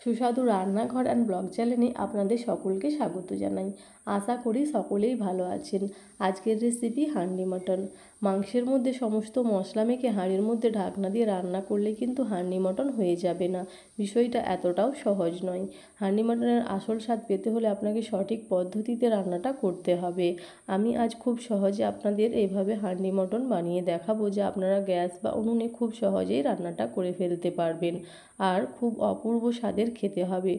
সুস্বাদু রান্নাঘর and blog চ্যানেলে আপনাদের সকলকে স্বাগত জানাই। আশা করি সকলেই ভালো আছেন। আজকের রেসিপি হান্ডি মটন। মাংসের মধ্যে সমস্ত মশলা মেখে হাঁড়ির মধ্যে ঢাকনা দিয়ে রান্না করলে কিন্তু হান্ডি মটন হয়ে যাবে না। বিষয়টা এতটাও সহজ নয়। হান্ডি মটনের আসল স্বাদ পেতে হলে আপনাকে সঠিক পদ্ধতিতে রান্নাটা করতে হবে। আমি আজ খুব সহজে আপনাদের এইভাবে হান্ডি মটন বানিয়ে দেখাবো, যা আপনারা গ্যাস বা উনুনে খুব সহজেই রান্নাটা করে ফেলতে পারবেন আর খুব অপূর্ব স্বাদের খেতে হবে।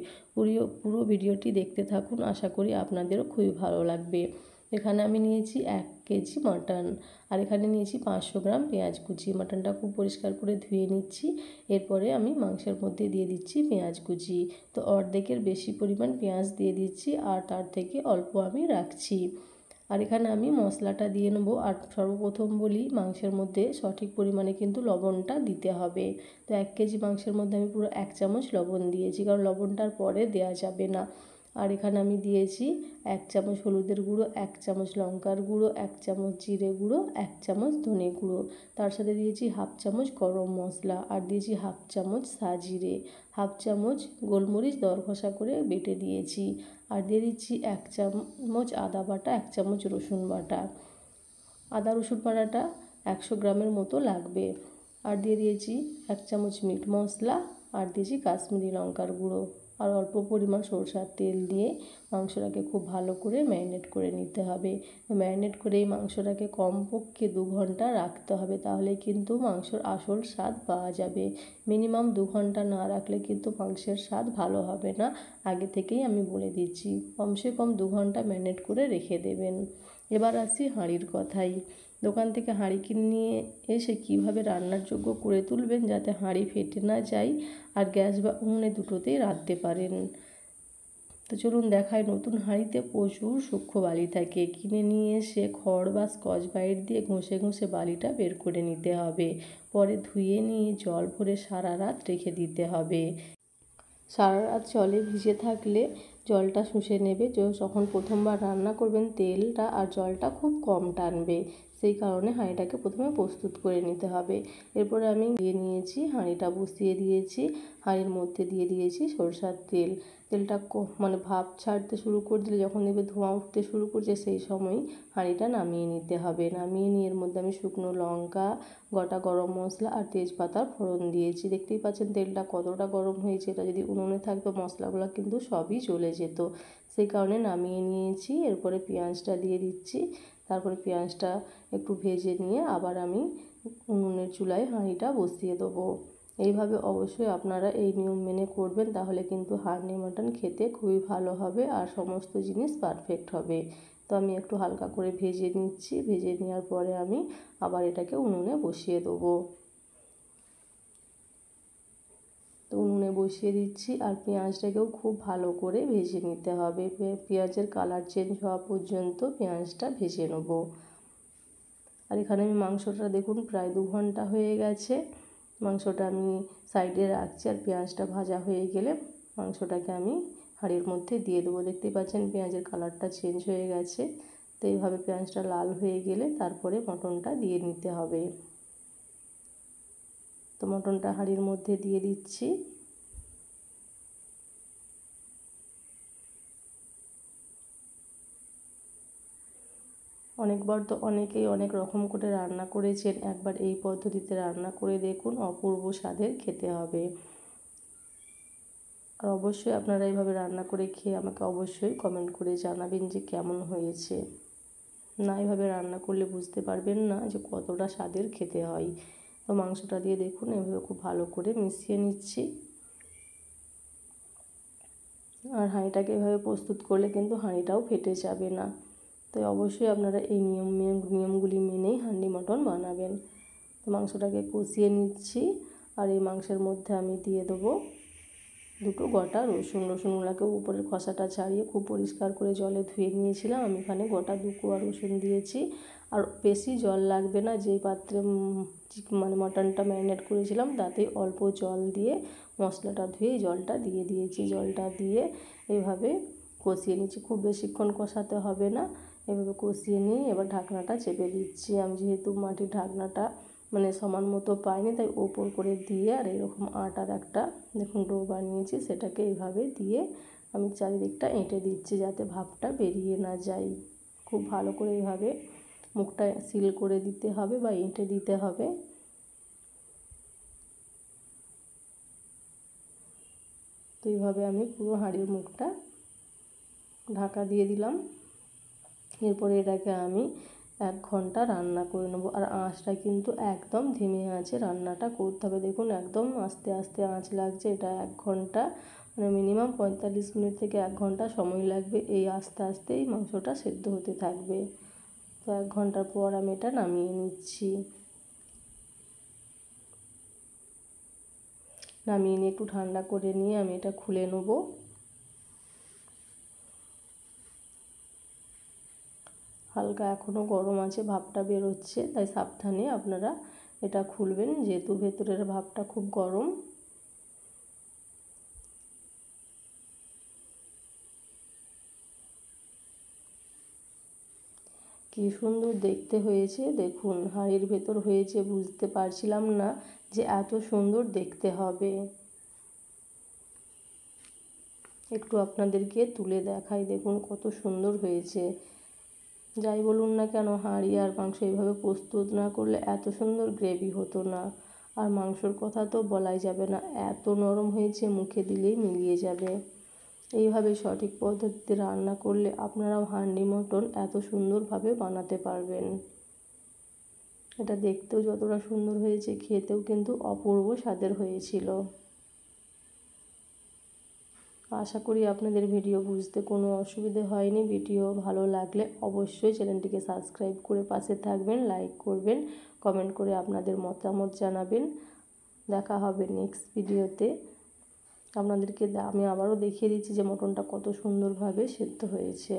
পুরো ভিডিওটি দেখতে থাকুন, আশা করি আপনাদেরও খুবই ভালো লাগবে। এখানে আমি নিয়েছি 1 কেজি মাটন আর এখানে নিয়েছি 500 গ্রাম পেঁয়াজ কুচি। মাটনটা খুব পরিষ্কার করে ধুয়ে নিচ্ছি। এরপরে আমি মাংসের মধ্যে দিয়ে দিচ্ছি পেঁয়াজ কুচি। তো অর্ধেকের বেশি পরিমাণ পেঁয়াজ দিয়ে দিচ্ছি আর তার থেকে অল্প আমি রাখছি। আর এখানে আমি মশলাটা দিয়ে নেবো। আর সর্বপ্রথম বলি, মাংসের মধ্যে সঠিক পরিমাণে কিন্তু লবণটা দিতে হবে। তো 1 কেজি মাংসের মধ্যে আমি পুরো 1 চামচ লবণ দিয়েছি, কারণ লবণটার পরে দেওয়া যাবে না। আর এখানে আমি দিয়েছি 1 চামচ হলুদের গুঁড়ো, 1 চামচ লঙ্কার গুঁড়ো, 1 চামচ জিরে গুঁড়ো, 1 চামচ ধনে গুঁড়ো। তার সাথে দিয়েছি 1/2 চামচ গরম মশলা আর দিয়েছি 1/2 চামচ সাজিরে, 1/2 চামচ গোলমরিচ দরকষা করে বেটে দিয়েছি। আর দিয়ে দিচ্ছি 1 চামচ আদা বাটা, 1 চামচ রসুন বাটা। আদা রসুন বাটাটা 100 গ্রামের মতো লাগবে। আর দিয়ে দিয়েছি 1 চামচ মিট মশলা আর দিয়েছি কাশ্মীরি লঙ্কার গুঁড়ো আর অল্প পরিমাণ সরষের তেল দিয়ে মাংসটাকে খুব ভালো করে ম্যারিনেট করে নিতে হবে। ম্যারিনেট করে এই মাংসটাকে কমপক্ষে 2 ঘন্টা রাখতে হবে, তাহলে কিন্তু মাংসর আসল স্বাদ পাওয়া যাবে। মিনিমাম 2 ঘন্টা না রাখলে কিন্তু মাংসের স্বাদ ভালো হবে না, আগে থেকেই আমি বলে দিচ্ছি। কমসে কম 2 ঘন্টা ম্যারিনেট করে রেখে দেবেন। এবার আসি হাঁড়ির কথাই। দোকান থেকে হাঁড়ি কিনে নিয়ে এসে কীভাবে রান্নার যোগ্য করে তুলবেন যাতে হাঁড়ি ফেটে না যায় আর গ্যাস বা উনুনে দুটোতেই রাঁধতে পারেন। তো চলুন দেখাই। নতুন হাঁড়িতে প্রচুর সূক্ষ্ম বালি থাকে। কিনে নিয়ে এসে খড় বা স্কচ ব্রাইট দিয়ে ঘষে ঘষে বালিটা বের করে নিতে হবে। পরে ধুয়ে নিয়ে জল ভরে সারা রাত রেখে দিতে হবে। সারা রাত জলে ভিজে থাকলে জলটা শুষে নেবে। যখন প্রথমবার রান্না করবেন তেলটা আর জলটা খুব কম টানবে, সেই কারণে হাঁড়িটাকে প্রথমে প্রস্তুত করে নিতে হবে। এরপরে আমি নিয়েছি, হাঁড়িটা বসিয়ে দিয়েছি। হাঁড়ির মধ্যে দিয়ে দিয়েছি সরষের তেল। তেলটা ভাপ ছাড়তে শুরু করে দিলে, যখন দেখবে ধোঁয়া উঠতে শুরু করছে, সেই সময়ই হাঁড়িটা নামিয়ে নিতে হবে। নামিয়ে নিয়ে এর মধ্যে আমি শুকনো লঙ্কা, গোটা গরম মশলা আর তেজপাতার ফোড়ন দিয়েছি। দেখতেই পাচ্ছেন তেলটা কতটা গরম হয়েছে। এটা যদি উনুনে থাকতো মশলাগুলো কিন্তু সবই জ্বলে যেত, সেই কারণে নামিয়ে নিয়েছি। এরপরে পেঁয়াজটা দিয়ে দিচ্ছি। তারপরে পেঁয়াজটা একটু ভেজে নিয়ে আবার আমি উনুনের চুলায় হাঁড়িটা বসিয়ে দেবো। এইভাবে অবশ্যই আপনারা এই নিয়ম মেনে করবেন, তাহলে কিন্তু হান্ডি মটন খেতে খুবই ভালো হবে আর সমস্ত জিনিস পারফেক্ট হবে। তো আমি একটু হালকা করে ভেজে নিচ্ছি। ভেজে নেওয়ার পরে আমি আবার এটাকে উনুনে বসিয়ে দেবো। তো উনুনে বসিয়ে দিচ্ছি আর পেঁয়াজটাকেও খুব ভালো করে ভেজে নিতে হবে। পেঁয়াজের কালার চেঞ্জ হওয়া পর্যন্ত পেঁয়াজটা ভেজে নেব। আর এখানে আমি মাংসটা দেখুন প্রায় 2 ঘন্টা হয়ে গেছে। মাংসটা আমি সাইডে রাখছি আর পেঁয়াজটা ভাজা হয়ে গেলে মাংসটাকে আমি হাঁড়ির মধ্যে দিয়ে দেবো। দেখতেই পাচ্ছেন পেঁয়াজের কালারটা চেঞ্জ হয়ে গেছে। তো এইভাবে পেঁয়াজটা লাল হয়ে গেলে তারপরে মটনটা দিয়ে নিতে হবে। তো মটনটা হাঁড়ির মধ্যে দিয়ে দিচ্ছি। অনেকবার তো অনেকেই অনেক রকম করে রান্না করেছেন, একবার এই পদ্ধতিতে রান্না করে দেখুন, অপূর্ব স্বাদের খেতে হবে। আর অবশ্যই আপনারা এইভাবে রান্না করে খেয়ে আমাকে অবশ্যই কমেন্ট করে জানাবেন যে কেমন হয়েছে। না এইভাবে রান্না করলে বুঝতে পারবেন না যে কতটা স্বাদের খেতে হয়। তো মাংসটা দিয়ে দেখুন এভাবে খুব ভালো করে মিশিয়ে নিচ্ছি। আর হাঁড়িটাকে এভাবে প্রস্তুত করলে কিন্তু হাঁড়িটাও ফেটে যাবে না। তাই অবশ্যই আপনারা এই নিয়মগুলি মেনেই হান্ডি মটন বানাবেন। তো মাংসটাকে কষিয়ে নিচ্ছি আর এই মাংসের মধ্যে আমি দিয়ে দেবো 2 গোটা রসুন। রসুনগুলোকে উপরের খোসাটা ছাড়িয়ে খুব পরিষ্কার করে জলে ধুয়ে নিয়েছিলাম। আমি এখানে গোটা 2 কোয়া রসুন দিয়েছি। আর বেশি জল লাগবে না, যেই পাত্রে মটনটা ম্যারিনেট করেছিলাম তাতেই অল্প জল দিয়ে মশলাটা ধুয়ে জলটা দিয়ে দিয়েছি। জলটা দিয়ে এইভাবে কষিয়ে নিচ্ছি। খুব বেশিক্ষণ কষাতে হবে না, এভাবে কষিয়ে নিয়ে এবার ঢাকনাটা চেপে দিচ্ছি। আমি যেহেতু মাটির ঢাকনাটা মানে সমান মতো পাইনি, তাই ওপর করে দিয়ে আর এরকম আটার একটা দেখুন ডো বানিয়েছি, সেটাকে এইভাবে দিয়ে আমি চারিদিকটা এঁটে দিচ্ছি যাতে ভাপটা বেরিয়ে না যায়। খুব ভালো করে এইভাবে মুখটা সিল করে দিতে হবে বা এঁটে দিতে হবে। তো এইভাবে আমি পুরো হাঁড়ির মুখটা ঢাকা দিয়ে দিলাম। এরপরে এটাকে আমি 1 ঘন্টা রান্না করে নেব, আর আঁচটা কিন্তু একদম ধিমে আঁচে রান্নাটা করতে হবে। দেখুন একদম আস্তে আস্তে আঁচ লাগছে। এটা 1 ঘন্টা মানে মিনিমাম 45 মিনিট থেকে 1 ঘন্টা সময় লাগবে। এই আস্তে আস্তেই মাংসটা সেদ্ধ হতে থাকবে। তো 1 ঘন্টার পর আমি এটা নামিয়ে নিচ্ছি। নামিয়ে নিয়ে একটু ঠান্ডা করে নিয়ে আমি এটা খুলে নেব। হালকা এখনও গরম আছে, ভাপটা বেরোচ্ছে, তাই সাবধানে আপনারা এটা খুলবেন, যেহেতু ভেতরের ভাপটা খুব গরম। কি সুন্দর দেখতে হয়েছে দেখুন, হাঁড়ির ভেতর হয়েছে বুঝতে পারছিলাম না যে এত সুন্দর দেখতে হবে। একটু আপনাদেরকে তুলে দেখাই, দেখুন কত সুন্দর হয়েছে। যাই বলুন না কেন, হাঁড়ি আর মাংস এইভাবে প্রস্তুত না করলে এত সুন্দর গ্রেভি হতো না। আর মাংসর কথা তো বলাই যাবে না, এত নরম হয়েছে মুখে দিলেই মিলিয়ে যাবে। এইভাবে সঠিক পদ্ধতিতে রান্না করলে আপনারাও হান্ডি মটন এত সুন্দরভাবে বানাতে পারবেন। এটা দেখতেও যতটা সুন্দর হয়েছে, খেতেও কিন্তু অপূর্ব স্বাদের হয়েছিল। আশা করি আপনাদের ভিডিও বুঝতে কোনো অসুবিধে হয়নি। ভিডিও ভালো লাগলে অবশ্যই চ্যানেলটিকে সাবস্ক্রাইব করে পাশে থাকবেন, লাইক করবেন, কমেন্ট করে আপনাদের মতামত জানাবেন। দেখা হবে নেক্সট ভিডিওতে। আপনাদেরকে আমি আবারও দেখিয়ে দিচ্ছি যে মটনটা কত সুন্দরভাবে সেদ্ধ হয়েছে।